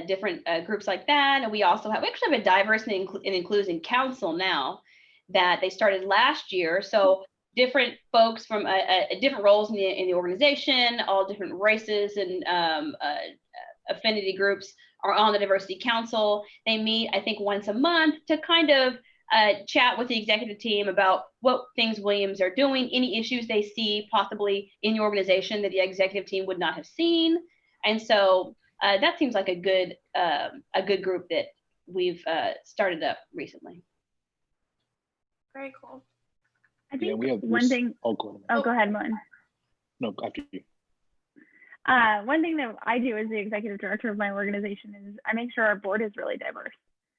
C: different groups like that. And we actually have a diversity and inclusion council now that they started last year. So different folks from different roles in the organization, all different races and affinity groups are on the diversity council. They meet, I think, once a month to kind of chat with the executive team about what things Williams are doing, any issues they see possibly in the organization that the executive team would not have seen. And so that seems like a good group that we've started up recently.
B: Very cool.
F: I think
D: we have
F: one thing.
D: Oh, go ahead.
F: Go ahead, Moton.
D: No, after you.
F: One thing that I do as the executive director of my organization is I make sure our board is really diverse.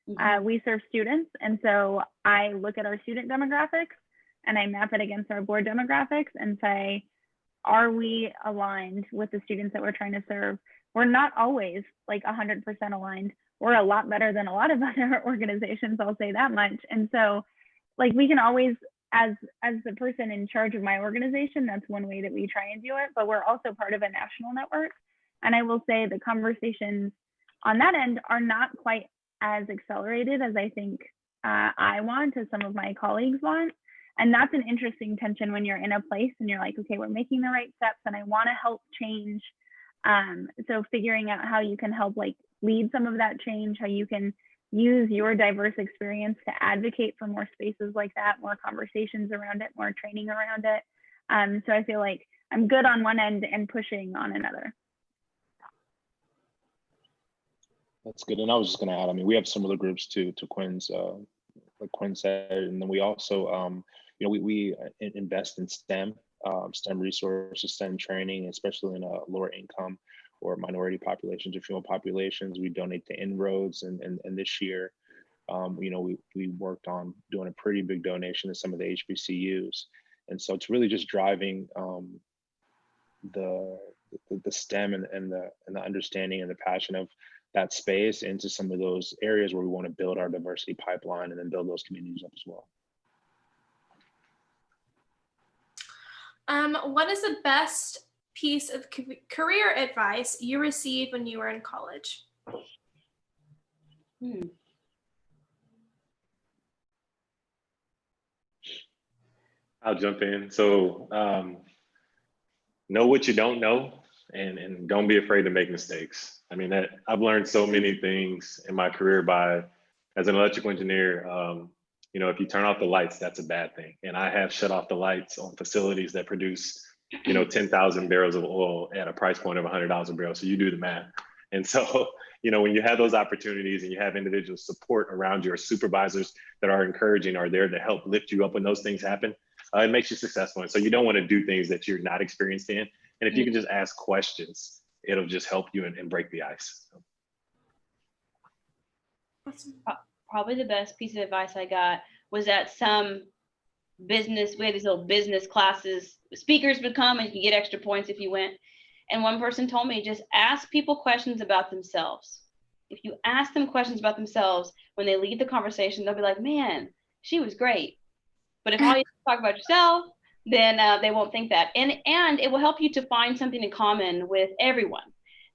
C: Mm-hmm.
F: We serve students, and so I look at our student demographics and I map it against our board demographics and say, are we aligned with the students that we're trying to serve? We're not always like 100% aligned. We're a lot better than a lot of other organizations, I'll say that much. And so like we can always, as the person in charge of my organization, that's one way that we try and do it, but we're also part of a national network. And I will say the conversations on that end are not quite as accelerated as I think I want, as some of my colleagues want. And that's an interesting tension when you're in a place and you're like, okay, we're making the right steps and I want to help change. So figuring out how you can help like lead some of that change, how you can use your diverse experience to advocate for more spaces like that, more conversations around it, more training around it. So I feel like I'm good on one end and pushing on another.
D: That's good. And I was just going to add, I mean, we have similar groups to Quinn's, like Quinn said, and then we also, we invest in STEM resources, STEM training, especially in lower income or minority populations or female populations. We donate to Inroads, and this year, we worked on doing a pretty big donation to some of the HBCUs, and so it's really just driving the STEM and the understanding and the passion of that space into some of those areas where we want to build our diversity pipeline and then build those communities up as well.
B: What is the best piece of career advice you received when you were in college?
E: I'll jump in. So know what you don't know, and don't be afraid to make mistakes. I mean, I've learned so many things in my career as an electrical engineer. If you turn off the lights, that's a bad thing. And I have shut off the lights on facilities that produce, 10,000 barrels of oil at a price point of $100 a barrel. So you do the math. And so, when you have those opportunities and you have individual support around your supervisors that are encouraging, are there to help lift you up when those things happen, it makes you successful. And so you don't want to do things that you're not experienced in. And if you can just ask questions, it'll just help you and break the ice.
C: Probably the best piece of advice I got was that some business, we had these little business classes, speakers would come and you could get extra points if you went. And one person told me, just ask people questions about themselves. If you ask them questions about themselves, when they leave the conversation, they'll be like, man, she was great. But if all you talk about yourself, then they won't think that. And it will help you to find something in common with everyone.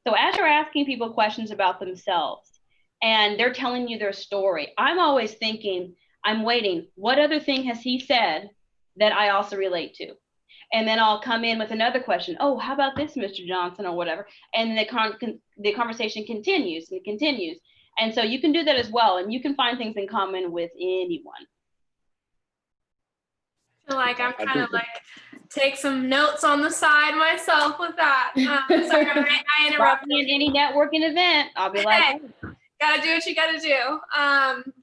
C: So as you're asking people questions about themselves and they're telling you their story, I'm always thinking, I'm waiting, what other thing has he said that I also relate to? And then I'll come in with another question. Oh, how about this, Mr. Johnson, or whatever? And the conversation continues and continues. And so you can do that as well. And you can find things in common with anyone.
B: feel like I'm
D: I
B: kind of
D: think
B: like take some notes on the side myself with that. Sorry, I interrupted.
C: In any networking event, I'll be like,
B: Hey, gotta do what you gotta do.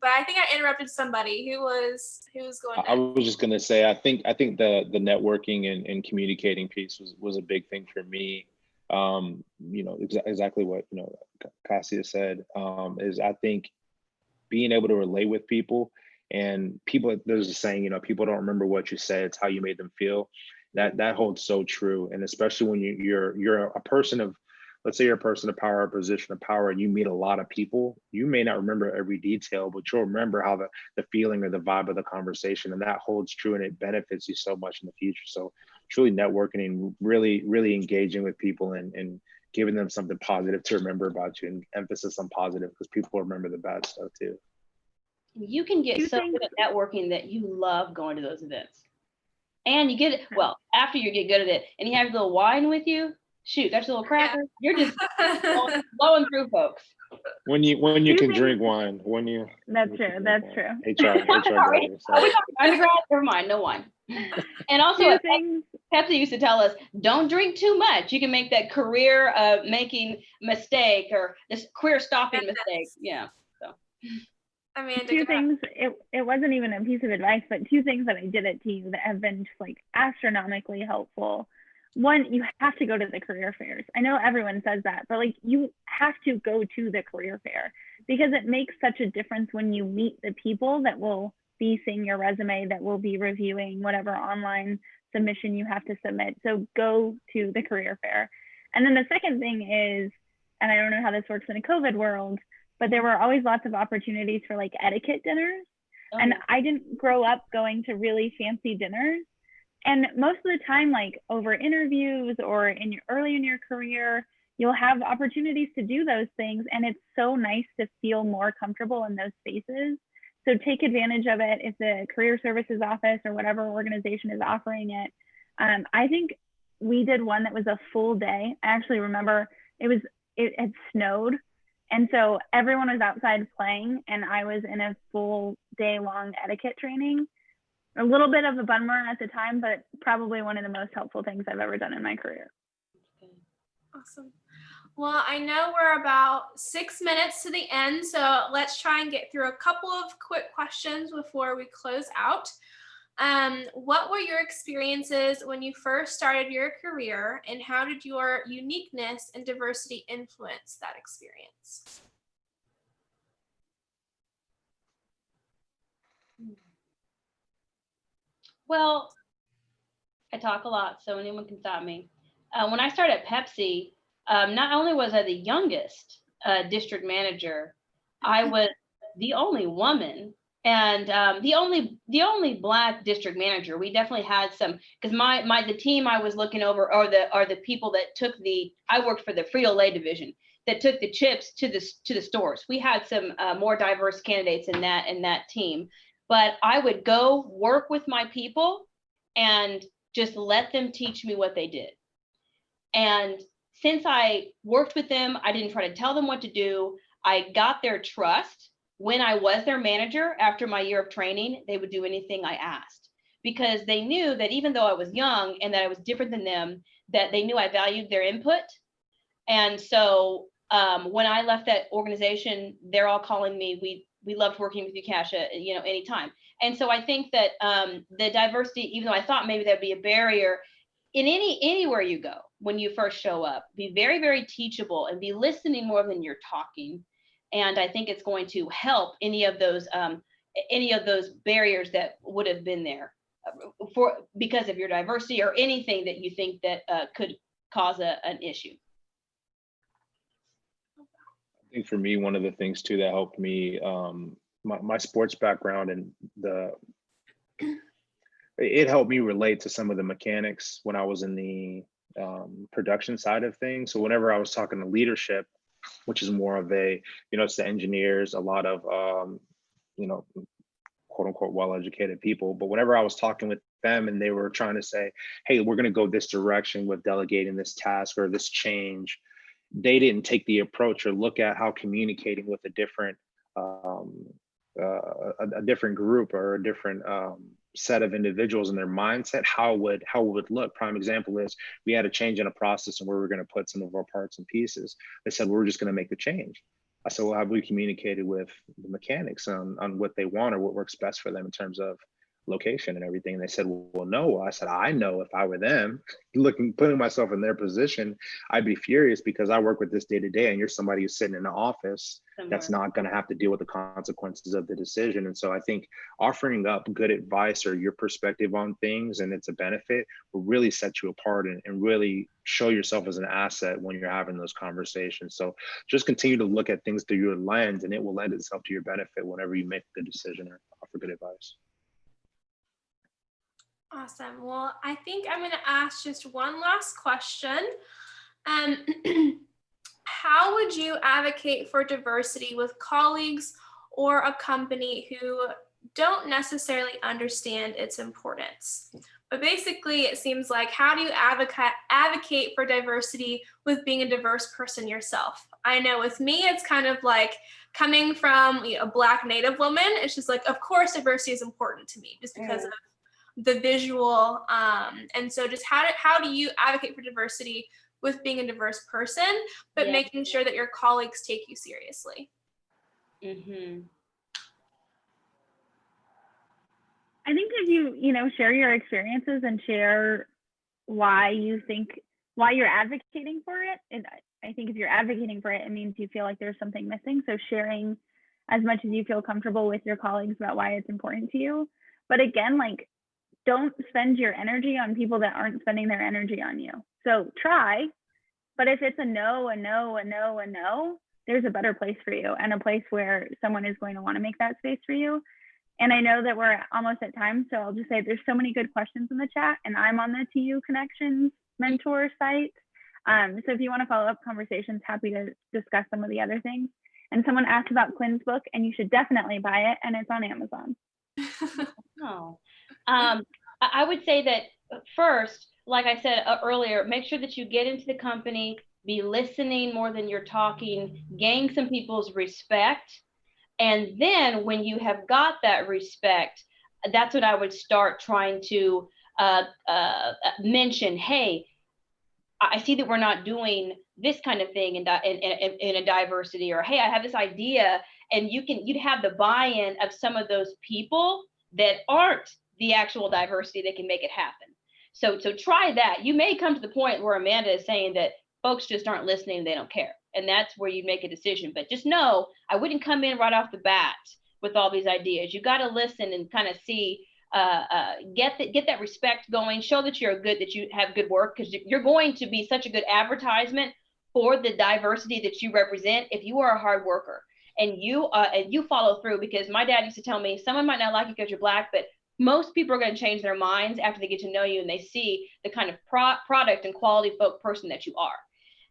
B: But I think I interrupted somebody who was going
D: I
B: next.
D: was just gonna say, I think the networking and communicating piece was a big thing for me. You know, exactly what, you know, Cassia said, is I think being able to relate with people, and people, there's a saying, you know, people don't remember what you said, it's how you made them feel. That holds so true. And especially when you're a person of, let's say you're a person of power, a position of power, and you meet a lot of people, you may not remember every detail, but you'll remember how the feeling or the vibe of the conversation, and that holds true, and it benefits you so much in the future. So truly networking and really engaging with people and giving them something positive to remember about you, and emphasis on positive, because people remember the bad stuff too.
C: you can get so good at networking that you love going to those events. And you get it, well, after you get good at it and you have a little wine with you, shoot, that's a little cracker. You're just blowing through folks.
D: When you can drink wine, when you.
F: That's true. That's true.
D: HR
C: Sorry.
D: guy,
C: Are we talking undergrad? Never mind, no wine. And also,
F: Two things.
C: Pepsi used to tell us, don't drink too much. You can make that career of making mistake, or this career stopping mistake. Yeah. So.
B: Amanda,
F: Two things. It wasn't even a piece of advice, but two things that I did at TU that have been just like astronomically helpful. One, you have to go to the career fairs. I know everyone says that, but like you have to go to the career fair, because it makes such a difference when you meet the people that will be seeing your resume, that will be reviewing whatever online submission you have to submit. So go to the career fair. And then the second thing is, and I don't know how this works in a COVID world, but there were always lots of opportunities for like etiquette dinners.
C: Oh.
F: And I didn't grow up going to really fancy dinners. And most of the time, like over interviews or early in your career, you'll have opportunities to do those things. And it's so nice to feel more comfortable in those spaces. So take advantage of it if the career services office or whatever organization is offering it. I think we did one that was a full day. I actually remember it had snowed. And so everyone was outside playing, and I was in a full day long etiquette training. A little bit of a bummer at the time, but probably one of the most helpful things I've ever done in my career.
B: Awesome. Well, I know we're about 6 minutes to the end, so let's try and get through a couple of quick questions before we close out. What were your experiences when you first started your career, and how did your uniqueness and diversity influence that experience?
C: Well, I talk a lot, so anyone can stop me. When I started at Pepsi, not only was I the youngest district manager, I was the only woman and the only Black district manager. We definitely had some, because the team I was looking over are the people that took I worked for the Frito-Lay division that took the chips to the stores. We had some more diverse candidates in that team, but I would go work with my people and just let them teach me what they did. And since I worked with them, I didn't try to tell them what to do. I got their trust. When I was their manager, after my year of training, they would do anything I asked, because they knew that even though I was young and that I was different than them, that they knew I valued their input. And so when I left that organization, they're all calling me, we loved working with you, Cassia, anytime. And so I think that the diversity, even though I thought maybe that'd be a barrier, in anywhere you go, when you first show up, be very, very teachable and be listening more than you're talking. And I think it's going to help any of those barriers that would have been there because of your diversity or anything that you think that could cause an issue.
D: I think for me, one of the things too that helped me, my sports background and it helped me relate to some of the mechanics when I was in the production side of things. So whenever I was talking to leadership, which is more of it's the engineers, a lot of, quote unquote, well-educated people. But whenever I was talking with them and they were trying to say, hey, we're going to go this direction with delegating this task or this change, they didn't take the approach or look at how communicating with a different group or a different set of individuals and their mindset, how it would look. Prime example is we had a change in a process and where we're going to put some of our parts and pieces. They said, we're just going to make the change. I said, well, have we communicated with the mechanics on what they want or what works best for them in terms of location and everything? And they said, well, no. I said, I know if I were them, putting myself in their position, I'd be furious because I work with this day to day, and you're somebody who's sitting in the office that's not going to have to deal with the consequences of the decision. And so I think offering up good advice or your perspective on things and it's a benefit will really set you apart and really show yourself as an asset when you're having those conversations. So just continue to look at things through your lens, and it will lend itself to your benefit whenever you make a good decision or offer good advice.
B: Awesome. Well, I think I'm going to ask just one last question. How would you advocate for diversity with colleagues or a company who don't necessarily understand its importance? But basically, it seems like, how do you advocate for diversity with being a diverse person yourself? I know with me, it's kind of like coming from a Black Native woman. It's just like, of course, diversity is important to me just because of the visual. And so just how do you advocate for diversity with being a diverse person, but making sure that your colleagues take you seriously?
C: Mm-hmm.
F: I think if you share your experiences and share why you're advocating for it. And I think if you're advocating for it, it means you feel like there's something missing. So sharing as much as you feel comfortable with your colleagues about why it's important to you. But again, like, don't spend your energy on people that aren't spending their energy on you. So try, but if it's a no, there's a better place for you, and a place where someone is going to want to make that space for you. And I know that we're almost at time, so I'll just say there's so many good questions in the chat, and I'm on the TU Connections mentor site. So if you want to follow up conversations, happy to discuss some of the other things. And someone asked about Quinn's book, and you should definitely buy it, and it's on Amazon.
C: Oh. I would say that first, like I said earlier, make sure that you get into the company, be listening more than you're talking, gain some people's respect. And then when you have got that respect, that's when I would start trying to mention, hey, I see that we're not doing this kind of thing in a diversity, or hey, I have this idea, and you'd have the buy-in of some of those people that aren't the actual diversity that can make it happen. So try that. You may come to the point where Amanda is saying that folks just aren't listening, they don't care. And that's where you make a decision. But just know, I wouldn't come in right off the bat with all these ideas. You got to listen and kind of see, get that respect going, show that that you have good work, because you're going to be such a good advertisement for the diversity that you represent if you are a hard worker and you follow through. Because my dad used to tell me, someone might not like you because you're Black, but most people are going to change their minds after they get to know you and they see the kind of product and quality person that you are.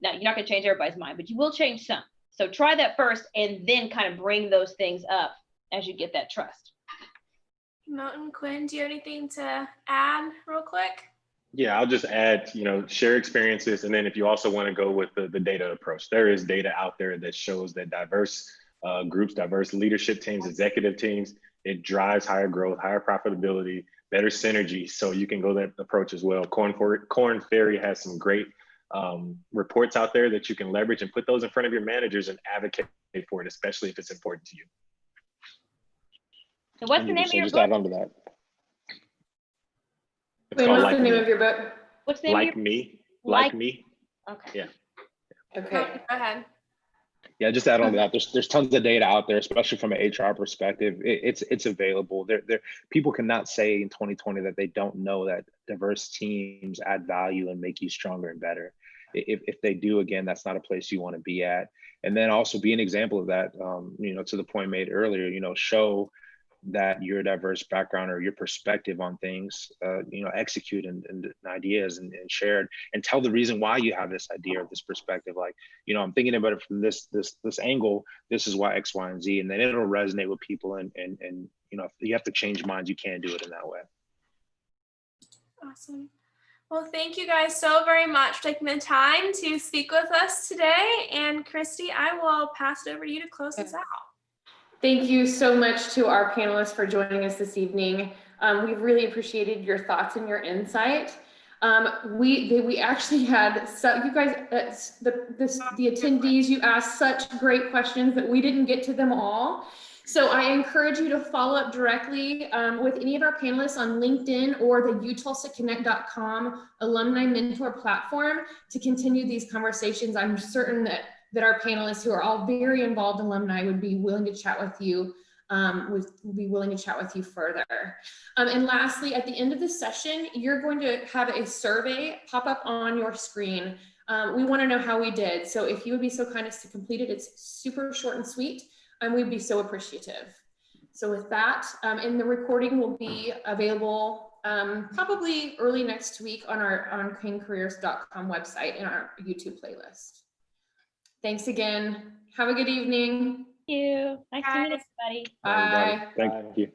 C: Now, you're not going to change everybody's mind, but you will change some. So try that first, and then kind of bring those things up as you get that trust.
B: Moton, Quinn, do you have anything to add real quick?
E: Yeah, I'll just add, share experiences. And then if you also want to go with the data approach, there is data out there that shows that diverse groups, diverse leadership teams, executive teams, it drives higher growth, higher profitability, better synergy. So you can go that approach as well. Korn Ferry has some great reports out there that you can leverage and put those in front of your managers and advocate for it, especially if it's important to you.
C: So what's the name of your
D: just
C: book?
D: add on to that.
E: It's called
A: What's the name of your book?
C: What's the name
E: Like
C: of your
E: Me.
C: Like
E: Like Me.
C: Okay.
E: Yeah.
A: Okay.
B: Go ahead.
D: Yeah, just add on to that. There's tons of data out there, especially from an HR perspective. It's available. People cannot say in 2020 that they don't know that diverse teams add value and make you stronger and better. If they do, again, that's not a place you want to be at. And then also be an example of that. To the point made earlier, show that your diverse background or your perspective on things, execute and ideas and share it, and tell the reason why you have this idea or this perspective. Like, I'm thinking about it from this angle. This is why X, Y, and Z, and then it'll resonate with people. And if you have to change minds, you can do it in that way.
B: Awesome. Well, thank you guys so very much for taking the time to speak with us today. And Christy, I will pass it over to you to close this out.
A: Thank you so much to our panelists for joining us this evening. We've really appreciated your thoughts and your insight. We actually had, you guys, the attendees, you asked such great questions that we didn't get to them all. So I encourage you to follow up directly with any of our panelists on LinkedIn or the utulsaconnect.com alumni mentor platform to continue these conversations. I'm certain that our panelists, who are all very involved alumni, would be willing to chat with you. Further. And lastly, at the end of the session, you're going to have a survey pop up on your screen. We want to know how we did. So if you would be so kind as to complete it, it's super short and sweet, and we'd be so appreciative. So with that, and the recording will be available probably early next week on our careers.com website in our YouTube playlist. Thanks again. Have a good evening.
C: Thank you. Nice to meet everybody.
A: Bye.
D: Thank you.